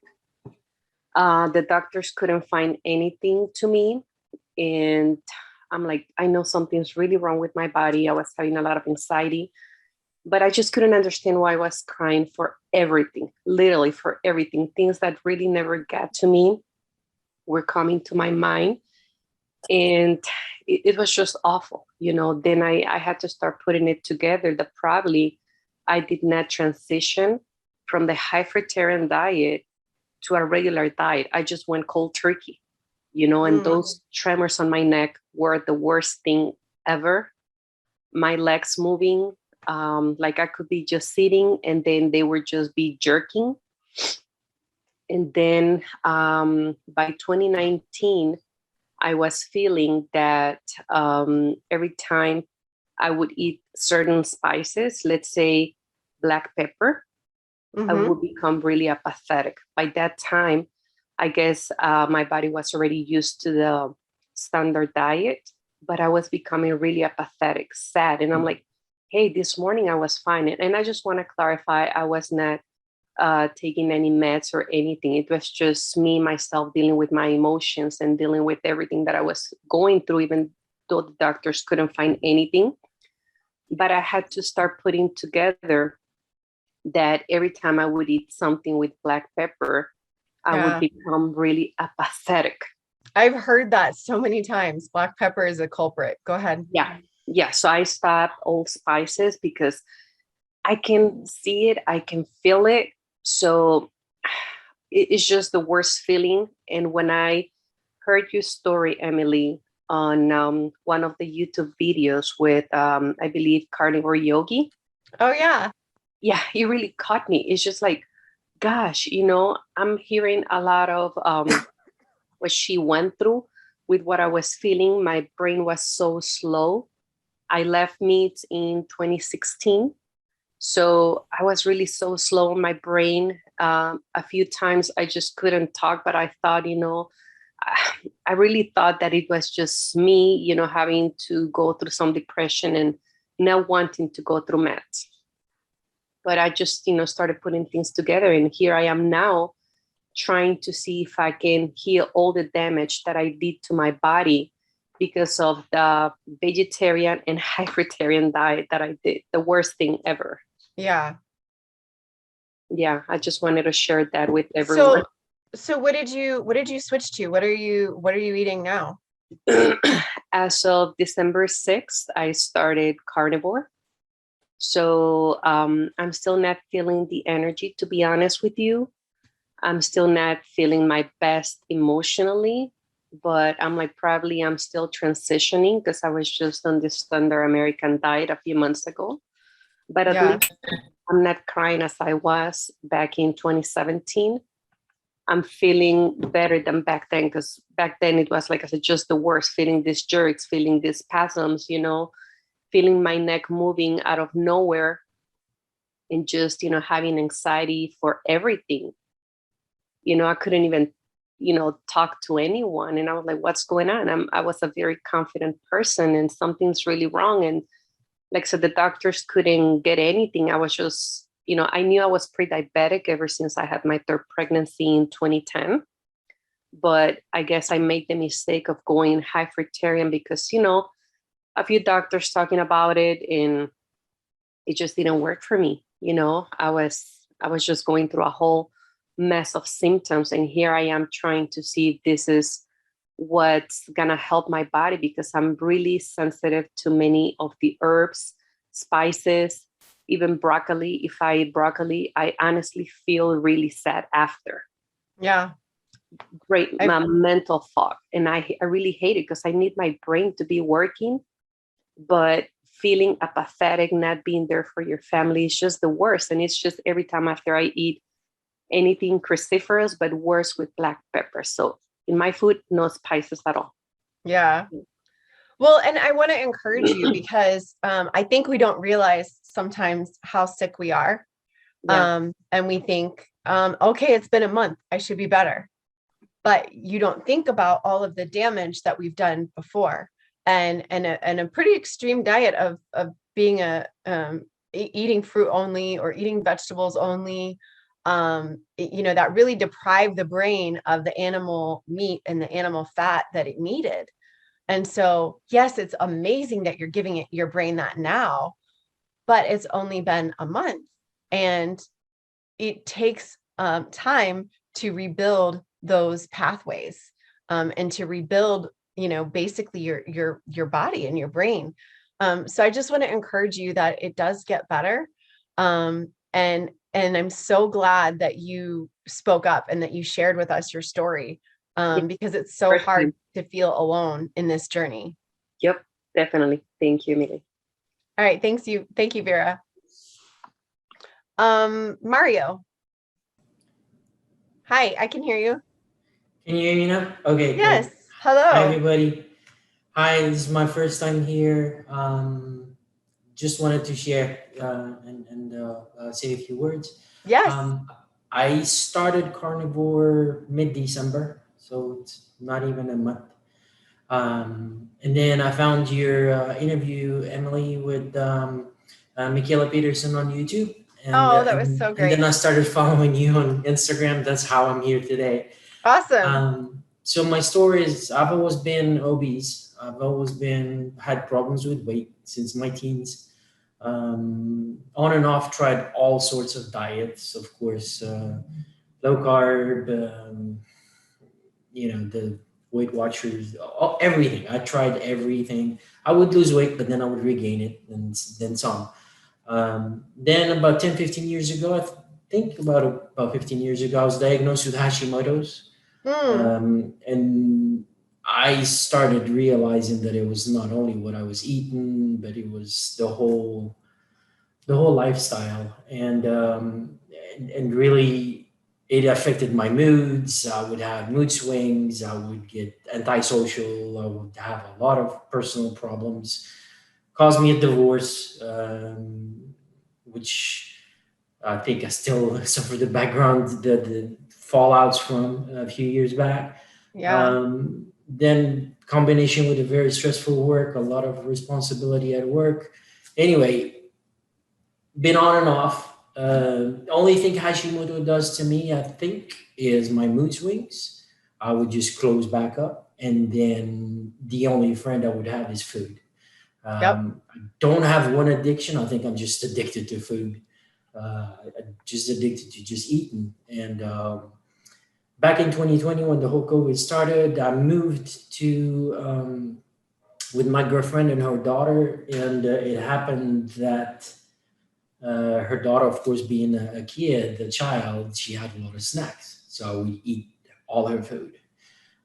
The doctors couldn't find anything to me. And I'm like, I know something's really wrong with my body. I was having a lot of anxiety, but I just couldn't understand why I was crying for everything, literally for everything. Things that really never got to me were coming to my mind. And it was just awful. Then I had to start putting it together that probably I did not transition from the high fruitarian diet to a regular diet. I just went cold turkey. And those tremors on my neck were the worst thing ever. My legs moving, like I could be just sitting and then they would just be jerking. And then by 2019, I was feeling that every time I would eat certain spices, let's say black pepper, I would become really apathetic. By that time, I guess my body was already used to the standard diet, but I was becoming really apathetic, sad. And I'm like, hey, this morning I was fine. And I just want to clarify, I was not taking any meds or anything. It was just me, myself, dealing with my emotions and dealing with everything that I was going through, even though the doctors couldn't find anything. But I had to start putting together that every time I would eat something with black pepper, I would Yeah. become really apathetic. I've heard that so many times. Black pepper is a culprit. Go ahead. Yeah. Yeah. So I stopped all spices because I can see it, I can feel it. So it's just the worst feeling. And when I heard your story, Emily, on one of the YouTube videos with, I believe, Carnivore Yogi, Oh, yeah. yeah, it really caught me. It's just like, gosh, I'm hearing a lot of what she went through with what I was feeling. My brain was so slow. I left meat in 2016. So I was really so slow in my brain. A few times I just couldn't talk, but I thought, I really thought that it was just me, having to go through some depression and not wanting to go through meds. But I just, started putting things together. And here I am now trying to see if I can heal all the damage that I did to my body because of the vegetarian and high fruitarian diet that I did. The worst thing ever. Yeah. Yeah, I just wanted to share that with everyone. So what did you switch to? What are you eating now? As of December 6th, I started carnivore. So I'm still not feeling the energy, to be honest with you. I'm still not feeling my best emotionally, but I'm still transitioning because I was just on this standard American diet a few months ago. But at least I'm not crying as I was back in 2017. I'm feeling better than back then, because back then it was, like I said, just the worst, feeling these jerks, feeling these spasms, feeling my neck moving out of nowhere, and just, having anxiety for everything. I couldn't even, talk to anyone. And I was like, what's going on? I was a very confident person, and something's really wrong. And like I said, the doctors couldn't get anything. I was just, I knew I was pre-diabetic ever since I had my third pregnancy in 2010. But I guess I made the mistake of going high fruitarian because, a few doctors talking about it, and it just didn't work for me. I was just going through a whole mess of symptoms. And here I am trying to see if this is what's gonna help my body, because I'm really sensitive to many of the herbs, spices, even broccoli. If I eat broccoli, I honestly feel really sad after. Yeah. Great, my mental fog. And I really hate it because I need my brain to be working, but feeling apathetic, not being there for your family is just the worst. And it's just every time after I eat anything cruciferous, but worse with black pepper. So in my food, no spices at all. Yeah. Well, and I want to encourage you because I think we don't realize sometimes how sick we are. Yeah. And we think, okay, it's been a month, I should be better. But you don't think about all of the damage that we've done before. And a pretty extreme diet of being eating fruit only or eating vegetables only, that really deprived the brain of the animal meat and the animal fat that it needed. And so, yes, it's amazing that you're giving your brain that now, but it's only been a month, and it takes time to rebuild those pathways, and to rebuild, basically your body and your brain. So I just want to encourage you that it does get better. And I'm so glad that you spoke up and that you shared with us your story, because it's so hard to feel alone in this journey. Yep, definitely. Thank you, Millie. All right. Thank you, Vera. Mario. Hi, I can hear you. Can you hear me now? Okay, Yes. great. Hello. Hi, everybody. Hi, this is my first time here. Just wanted to share and say a few words. Yes. I started carnivore mid-December, so it's not even a month. And then I found your interview, Emily, with Michaela Peterson on YouTube. And, that was so great. And then I started following you on Instagram. That's how I'm here today. Awesome. So my story is I've always been obese. I've always had problems with weight since my teens. On and off tried all sorts of diets, of course, low carb, the Weight Watchers, everything. I tried everything. I would lose weight, but then I would regain it, and then some. Then about 10, 15 years ago, I think about 15 years ago, I was diagnosed with Hashimoto's. Hmm. And I started realizing that it was not only what I was eating, but it was the whole lifestyle, and really it affected my moods. I would have mood swings. I would get antisocial. I would have a lot of personal problems. Caused me a divorce, which I think I still suffer the background, the fallouts from a few years back. Yeah. Then combination with a very stressful work, a lot of responsibility at work. Anyway, been on and off. Only thing Hashimoto does to me, I think, is my mood swings. I would just close back up, and then the only friend I would have is food. Yep. I don't have one addiction. I think I'm just addicted to food. Just addicted to just eating. And back in 2020, when the whole COVID started, I moved to with my girlfriend and her daughter, and it happened that her daughter, of course, being a kid, a child, she had a lot of snacks, so we eat all her food.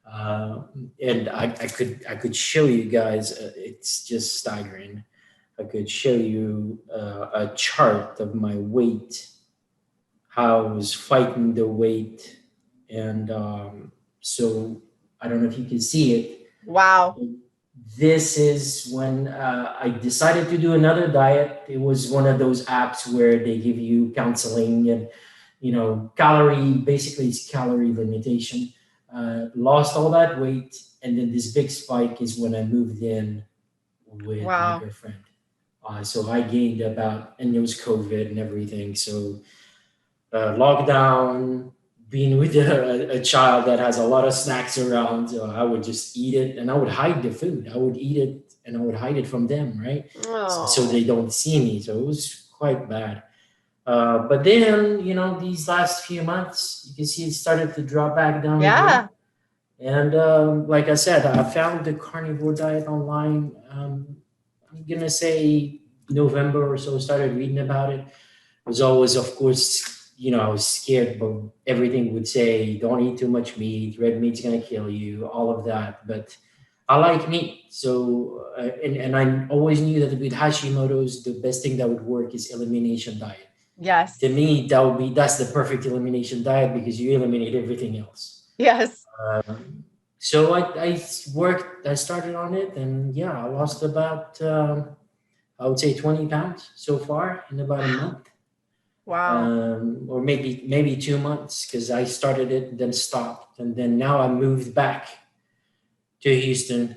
Uh, and I could show you guys. It's just staggering. I could show you a chart of my weight, how I was fighting the weight, and so I don't know if you can see it. Wow. This is when I decided to do another diet. It was one of those apps where they give you counseling and, calorie, basically it's calorie limitation. Lost all that weight. And then this big spike is when I moved in with my Wow. girlfriend. So I gained about, and it was COVID and everything. So lockdown, being with a child that has a lot of snacks around, I would just eat it and I would hide the food. I would eat it and I would hide it from them, right? So Oh. they don't see me. So it was quite bad. But then, these last few months, you can see it started to drop back down Yeah. again. And like I said, I found the carnivore diet online. I'm going to say November or so, started reading about it. Was always, of course, I was scared, but everything would say, don't eat too much meat, red meat's going to kill you, all of that. But I like meat. So, and I always knew that with Hashimoto's, the best thing that would work is elimination diet. Yes. To me, that's the perfect elimination diet because you eliminate everything else. Yes. So I started on it, and yeah, I lost about, I would say 20 pounds so far in about a month. Wow. Or maybe 2 months, because I started it, then stopped, and then now I moved back to Houston.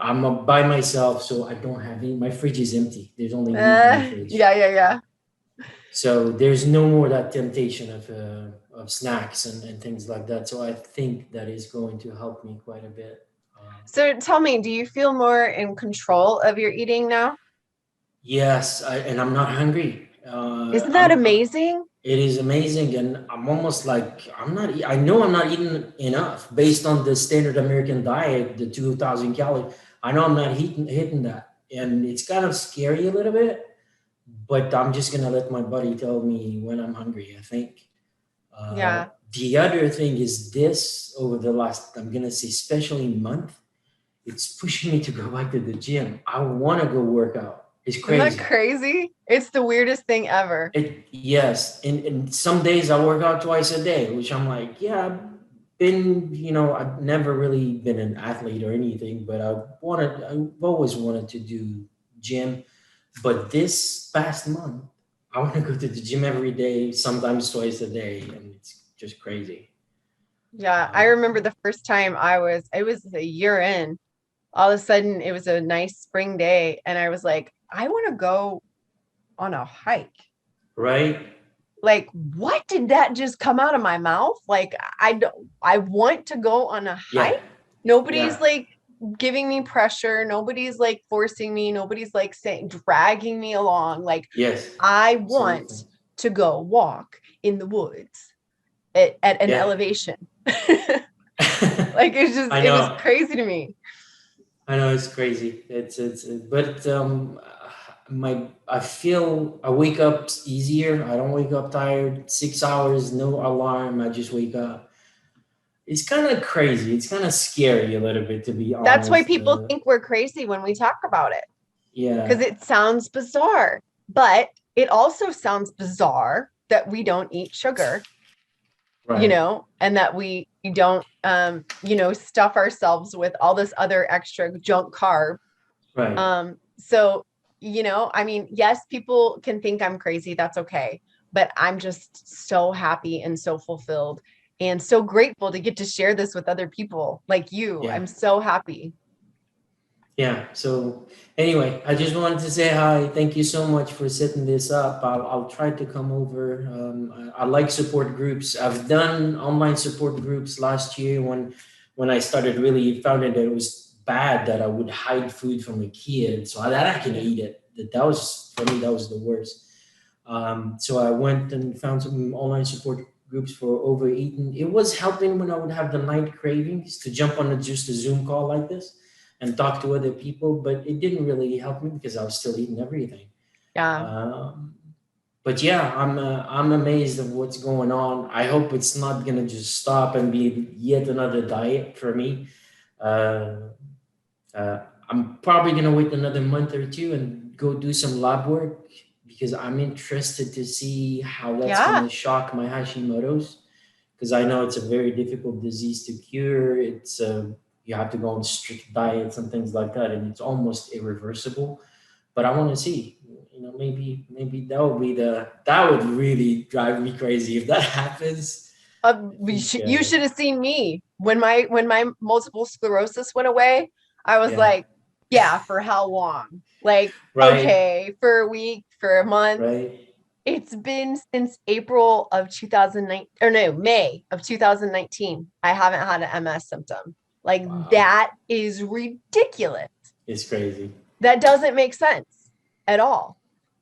I'm by myself, so I don't have any. My fridge is empty. There's only meat in my fridge, Yeah. Yeah. Yeah. so there's no more that temptation of snacks and things like that. So I think that is going to help me quite a bit. So tell me, do you feel more in control of your eating now? Yes, and I'm not hungry. Isn't that amazing? It is amazing, and I'm almost like I'm not. I know I'm not eating enough based on the standard American diet, the 2,000 calories. I know I'm not hitting that, and it's kind of scary a little bit. But I'm just gonna let my body tell me when I'm hungry, I think. Yeah. The other thing is this over the last, I'm gonna say, especially month, it's pushing me to go back to the gym. I want to go work out. It's Isn't that crazy. crazy? It's the weirdest thing ever. Yes, and some days I work out twice a day, which I'm like, yeah, I've never really been an athlete or anything, but I've always wanted to do gym. But this past month, I want to go to the gym every day, sometimes twice a day, and it's just crazy. Yeah. I remember the first time it was a year in, all of a sudden it was a nice spring day. And I was like, I want to go on a hike. Right? Like, what did that just come out of my mouth? Like, I want to go on a Yeah, hike. Nobody's yeah, like giving me pressure. Nobody's like forcing me. Nobody's like dragging me along. Like, yes, I want absolutely. to go walk in the woods. at an Yeah. elevation. Like it I was know. crazy to me. I know it's crazy. But I wake up easier. I don't wake up tired. 6 hours, no alarm. I just wake up. It's kind of crazy. It's kind of scary a little bit, to be That's why honest. people think we're crazy when we talk about it, because Yeah, it sounds bizarre. But it also sounds bizarre that we don't eat sugar, right, and that we don't, stuff ourselves with all this other extra junk carb. right. So, I mean, yes, people can think I'm crazy. That's okay. But I'm just so happy and so fulfilled and so grateful to get to share this with other people like you. Yeah. I'm so happy. Yeah. So anyway, I just wanted to say hi. Thank you so much for setting this up. I'll try to come over. I like support groups. I've done online support groups last year when I started really found out that it was bad that I would hide food from a kid, so that I can eat it. That was for me. That was the worst. So I went and found some online support groups for overeating. It was helping when I would have the night cravings to jump on just a Zoom call like this and talk to other people, but it didn't really help me because I was still eating everything. Yeah. Um, but yeah, I'm amazed at what's going on. I hope it's not gonna just stop and be yet another diet for me. Uh, uh, I'm probably gonna wait another month or two and go do some lab work because I'm interested to see how that's Yeah. gonna shock my Hashimoto's, because I know it's a very difficult disease to cure. You have to go on strict diets and things like that, and it's almost irreversible. But I want to see, maybe that would really drive me crazy if that happens. I think, You should have seen me when my multiple sclerosis went away. I was yeah, like, yeah, for how long? Like, right, okay, for a week, for a month. right, It's been since April of 2009, or no, May of 2019. I haven't had an MS symptom. Like, wow, that is ridiculous. it's crazy. That doesn't make sense at all.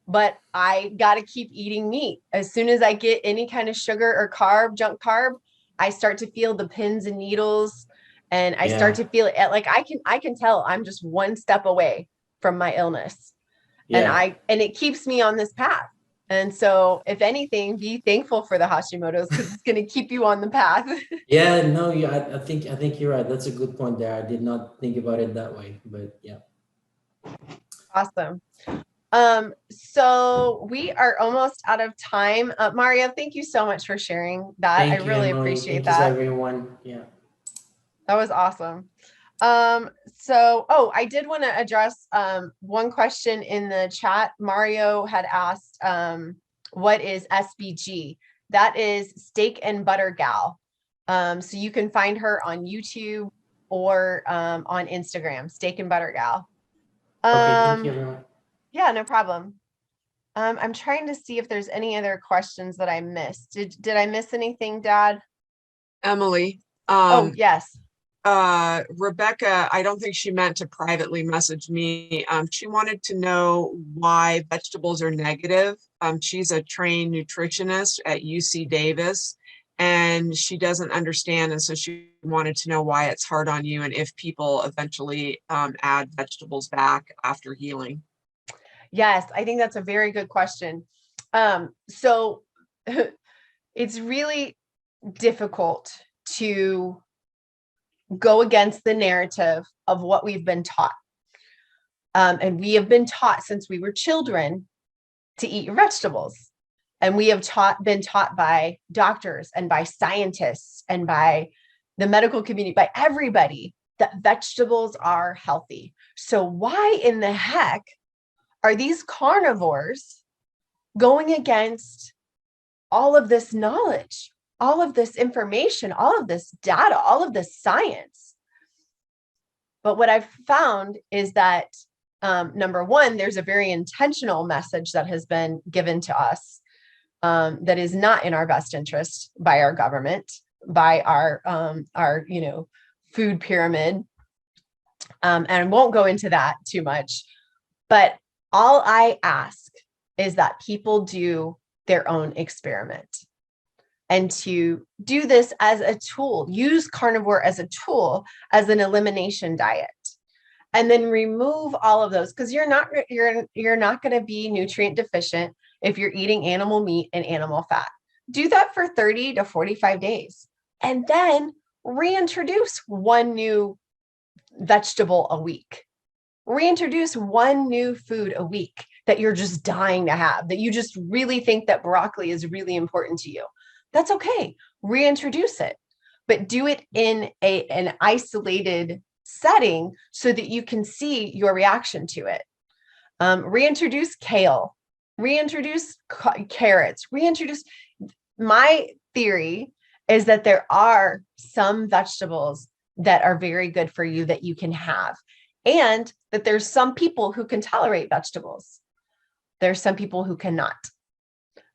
But I got to keep eating meat. As soon as I get any kind of sugar or junk carb, I start to feel the pins and needles, and I start Yeah, to feel it. Like I can tell I'm just one step away from my illness, and yeah, it keeps me on this path. And so, if anything, be thankful for the Hashimoto's, because it's going to keep you on the path. yeah. No, yeah, I think you're right. That's a good point there. I did not think about it that way, but yeah. Awesome. So we are almost out of time. Mario, thank you so much for sharing that. I Thank you, really Emily. appreciate Thank you, that. everyone. Yeah. That was awesome. I did want to address one question in the chat. Mario had asked, what is SBG? That is Steak and Butter Gal. So you can find her on YouTube or on Instagram, Steak and Butter Gal. Okay. Thank you, everyone. Yeah, no problem. I'm trying to see if there's any other questions that I missed. Did I miss anything, Dad? Emily, Oh, yes. Rebecca, I don't think she meant to privately message me. She wanted to know why vegetables are negative. She's a trained nutritionist at UC Davis, and she doesn't understand. And so she wanted to know why it's hard on you and if people eventually add vegetables back after healing. Yes, I think that's a very good question. So it's really difficult to go against the narrative of what we've been taught. And we have been taught since we were children to eat your vegetables. And we have been taught by doctors and by scientists and by the medical community, by everybody, that vegetables are healthy. So why in the heck are these carnivores going against all of this knowledge, all of this information, all of this data, all of this science? But what I've found is that, number one, there's a very intentional message that has been given to us that is not in our best interest by our government, by our food pyramid. And I won't go into that too much, but all I ask is that people do their own experiment. and to do this as a tool, use carnivore as a tool, as an elimination diet. And then remove all of those, because you're not going to be nutrient deficient if you're eating animal meat and animal fat. Do that for 30 to 45 days. And then reintroduce one new vegetable a week. Reintroduce one new food a week that you're just dying to have, that you just really think that broccoli is really important to you. That's okay. Reintroduce it, but do it in an isolated setting so that you can see your reaction to it. Reintroduce kale, reintroduce carrots, reintroduce. My theory is that there are some vegetables that are very good for you that you can have, and that there's some people who can tolerate vegetables. There's some people who cannot.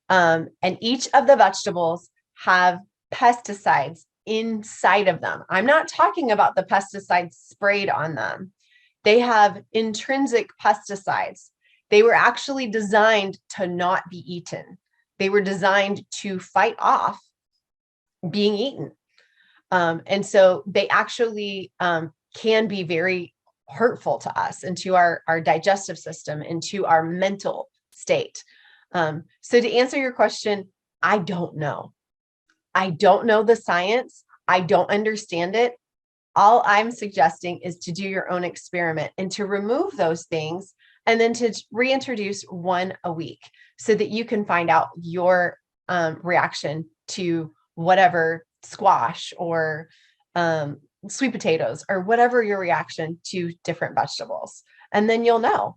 And each of the vegetables have pesticides inside of them. I'm not talking about the pesticides sprayed on them. They have intrinsic pesticides. They were actually designed to not be eaten. They were designed to fight off being eaten. And so they actually can be very hurtful to us and to our digestive system and to our mental state. So to answer your question, I don't know. I don't know the science. I don't understand it. All I'm suggesting is to do your own experiment and to remove those things and then to reintroduce one a week so that you can find out your reaction to whatever squash or sweet potatoes or whatever your reaction to different vegetables. And then you'll know.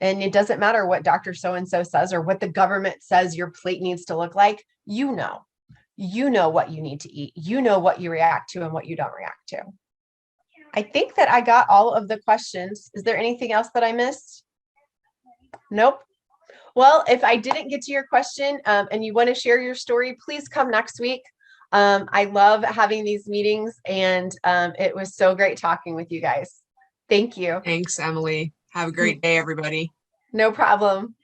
And it doesn't matter what Dr. So-and-so says or what the government says your plate needs to look like. You know what you need to eat. You know what you react to and what you don't react to. I think that I got all of the questions. Is there anything else that I missed? Nope. Well, if I didn't get to your question and you want to share your story, please come next week. I love having these meetings, and it was so great talking with you guys. Thank you. Thanks, Emily. Have a great day, everybody. No problem.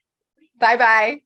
Bye-bye.